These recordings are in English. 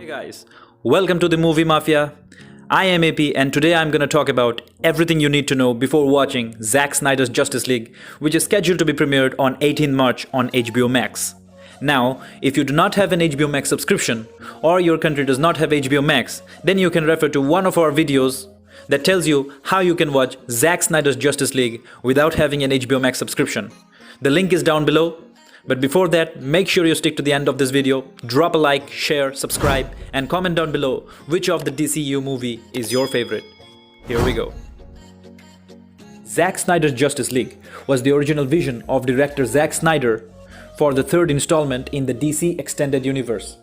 Hey guys, welcome to the Movie Mafia. I am AP and today I'm gonna talk about everything you need to know before watching Zack Snyder's Justice League, which is scheduled to be premiered on 18 March on HBO Max. Now, if you do not have an HBO Max subscription or your country does not have HBO Max, then you can refer to one of our videos that tells you how you can watch Zack Snyder's Justice League without having an HBO Max subscription. The link is down below. But before that, make sure you stick to the end of this video, drop a like, share, subscribe, and comment down below which of the DCU movie is your favorite. Here we go. Zack Snyder's Justice League was the original vision of director Zack Snyder for the third installment in the DC Extended Universe.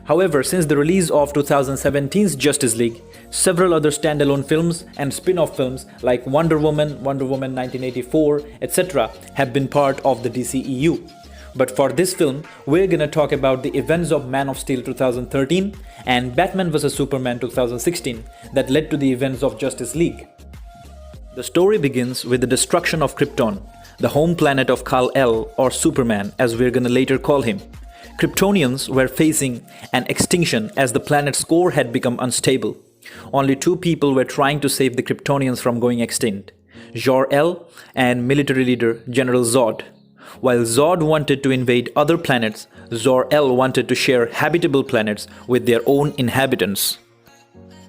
However, since the release of 2017's Justice League, several other standalone films and spin-off films like Wonder Woman 1984, etc. have been part of the DCEU. But for this film, we're gonna talk about the events of Man of Steel 2013 and Batman vs Superman 2016 that led to the events of Justice League. The story begins with the destruction of Krypton, the home planet of Kal-El, or Superman as we're gonna later call him. Kryptonians were facing an extinction as the planet's core had become unstable. Only two people were trying to save the Kryptonians from going extinct, Jor-El and military leader General Zod. While Zod wanted to invade other planets, Jor-El wanted to share habitable planets with their own inhabitants.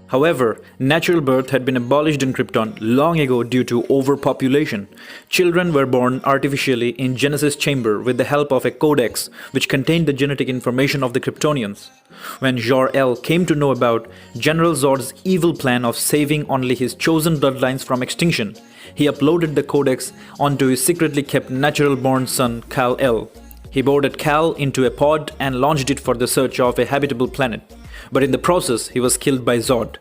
However, natural birth had been abolished in Krypton long ago due to overpopulation. Children were born artificially in Genesis chamber with the help of a codex which contained the genetic information of the Kryptonians. When Jor-El came to know about General Zod's evil plan of saving only his chosen bloodlines from extinction, he uploaded the codex onto his secretly kept natural-born son Kal-El. He boarded Kal into a pod and launched it for the search of a habitable planet. But in the process, he was killed by Zod.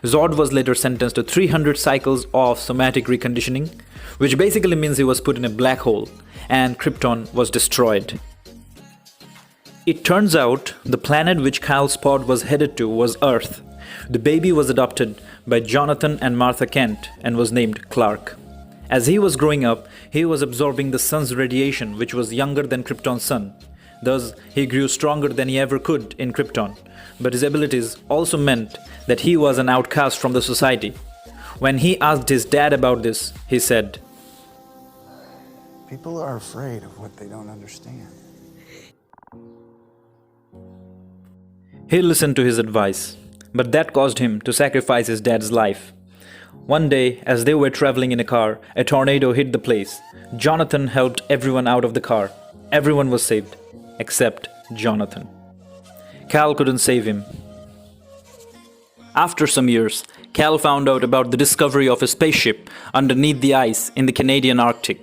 Zod was later sentenced to 300 cycles of somatic reconditioning, which basically means he was put in a black hole, and Krypton was destroyed. It turns out the planet which Kal's pod was headed to was Earth. The baby was adopted by Jonathan and Martha Kent and was named Clark. As he was growing up, he was absorbing the sun's radiation, which was younger than Krypton's sun. Thus, he grew stronger than he ever could in Krypton, but his abilities also meant that he was an outcast from the society. When he asked his dad about this, he said, "People are afraid of what they don't understand." He listened to his advice, but that caused him to sacrifice his dad's life. One day, as they were traveling in a car, a tornado hit the place. Jonathan helped everyone out of the car. Everyone was saved, except Jonathan. Kal couldn't save him. After some years, Kal found out about the discovery of a spaceship underneath the ice in the Canadian Arctic.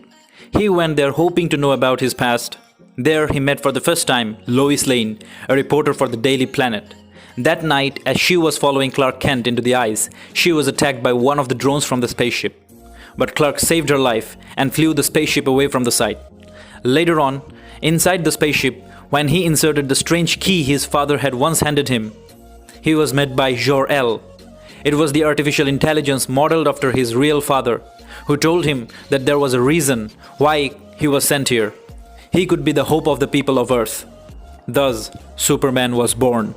He went there hoping to know about his past. There he met for the first time Lois Lane, a reporter for the Daily Planet. That night, as she was following Clark Kent into the ice, she was attacked by one of the drones from the spaceship. But Clark saved her life and flew the spaceship away from the site. Later on, inside the spaceship, when he inserted the strange key his father had once handed him, he was met by Jor-El. It was the artificial intelligence modeled after his real father, who told him that there was a reason why he was sent here. He could be the hope of the people of Earth. Thus, Superman was born.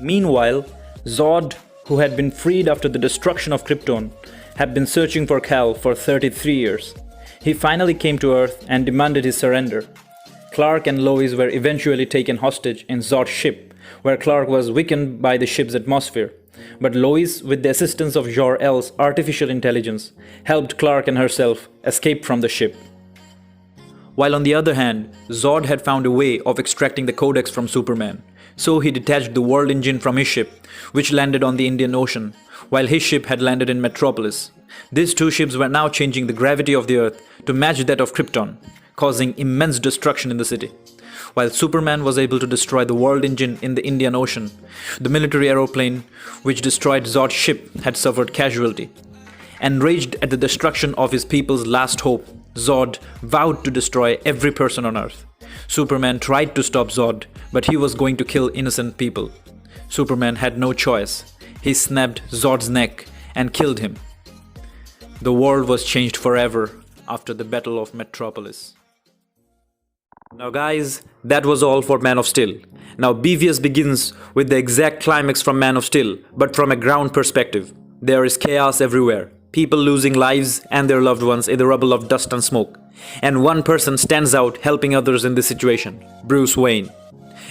Meanwhile, Zod, who had been freed after the destruction of Krypton, had been searching for Kal for 33 years. He finally came to Earth and demanded his surrender. Clark and Lois were eventually taken hostage in Zod's ship, where Clark was weakened by the ship's atmosphere. But Lois, with the assistance of Jor-El's artificial intelligence, helped Clark and herself escape from the ship. While on the other hand, Zod had found a way of extracting the codex from Superman. So he detached the world engine from his ship, which landed on the Indian Ocean, while his ship had landed in Metropolis. These two ships were now changing the gravity of the Earth to match that of Krypton, causing immense destruction in the city. While Superman was able to destroy the world engine in the Indian Ocean, the military aeroplane which destroyed Zod's ship had suffered casualty. Enraged at the destruction of his people's last hope, Zod vowed to destroy every person on Earth. Superman tried to stop Zod, but he was going to kill innocent people. Superman had no choice. He snapped Zod's neck and killed him. The world was changed forever after the Battle of Metropolis. Now guys, that was all for Man of Steel. Now BVS begins with the exact climax from Man of Steel, but from a ground perspective. There is chaos everywhere, people losing lives and their loved ones in the rubble of dust and smoke. And one person stands out helping others in this situation, Bruce Wayne.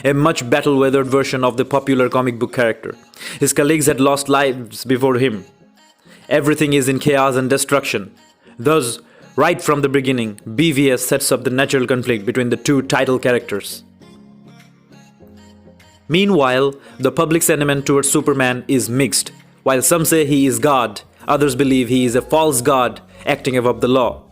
A much battle-weathered version of the popular comic book character. His colleagues had lost lives before him. Everything is in chaos and destruction. Thus, right from the beginning, BVS sets up the natural conflict between the two title characters. Meanwhile, the public sentiment towards Superman is mixed. While some say he is God, others believe he is a false god acting above the law.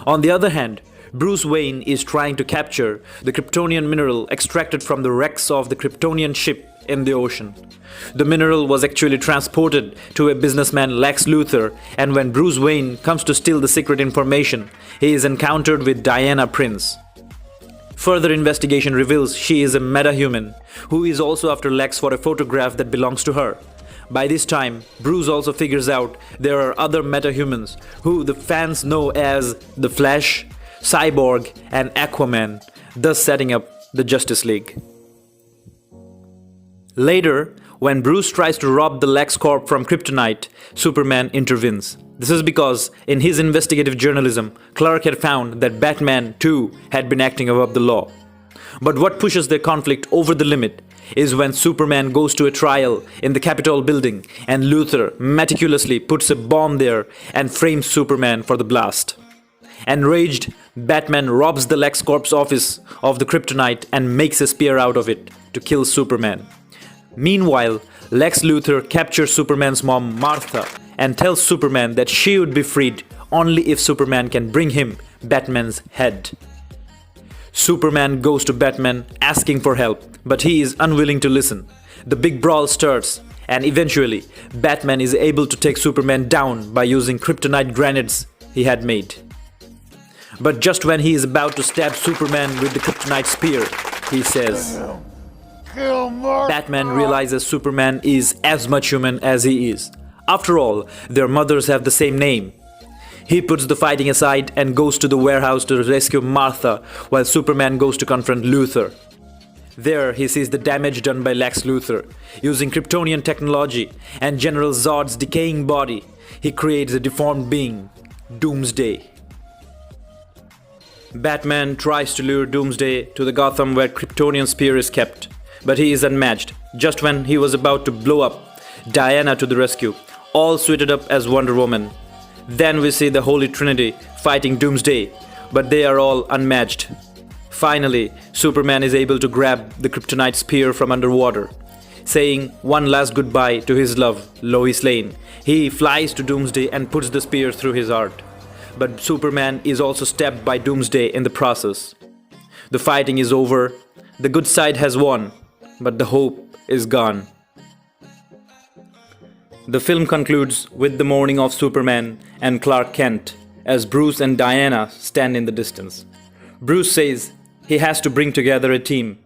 On the other hand, Bruce Wayne is trying to capture the Kryptonian mineral extracted from the wrecks of the Kryptonian ship in the ocean. The mineral was actually transported to a businessman Lex Luthor, and when Bruce Wayne comes to steal the secret information, he is encountered with Diana Prince. Further investigation reveals she is a metahuman who is also after Lex for a photograph that belongs to her. By this time, Bruce also figures out there are other metahumans who the fans know as the Flash, Cyborg and Aquaman, thus setting up the Justice League. Later, when Bruce tries to rob the Lex Corp from Kryptonite, Superman intervenes. This is because in his investigative journalism, Clark had found that Batman too had been acting above the law. But what pushes their conflict over the limit is when Superman goes to a trial in the Capitol building and Luthor meticulously puts a bomb there and frames Superman for the blast. Enraged, Batman robs the Lex Corp's office of the kryptonite and makes a spear out of it to kill Superman. Meanwhile, Lex Luthor captures Superman's mom Martha and tells Superman that she would be freed only if Superman can bring him Batman's head. Superman goes to Batman asking for help, but he is unwilling to listen. The big brawl starts, and eventually, Batman is able to take Superman down by using kryptonite grenades he had made. But just when he is about to stab Superman with the kryptonite spear, he says, Batman realizes Superman is as much human as he is. After all, their mothers have the same name. He puts the fighting aside and goes to the warehouse to rescue Martha while Superman goes to confront Luthor. There he sees the damage done by Lex Luthor. Using Kryptonian technology and General Zod's decaying body, he creates a deformed being, Doomsday. Batman tries to lure Doomsday to the Gotham where Kryptonian spear is kept, but he is unmatched. Just when he was about to blow up, Diana to the rescue, all suited up as Wonder Woman. Then we see the Holy Trinity fighting Doomsday, but they are all unmatched. Finally, Superman is able to grab the kryptonite spear from underwater. Saying one last goodbye to his love, Lois Lane, he flies to Doomsday and puts the spear through his heart. But Superman is also stabbed by Doomsday in the process. The fighting is over, the good side has won, but the hope is gone. The film concludes with the mourning of Superman and Clark Kent as Bruce and Diana stand in the distance. Bruce says he has to bring together a team,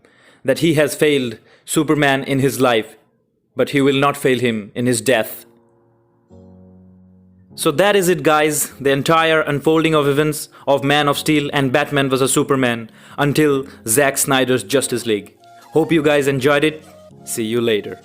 that he has failed Superman in his life, but he will not fail him in his death. So that is it, guys, the entire unfolding of events of Man of Steel and Batman vs Superman until Zack Snyder's Justice League. Hope you guys enjoyed it. See you later.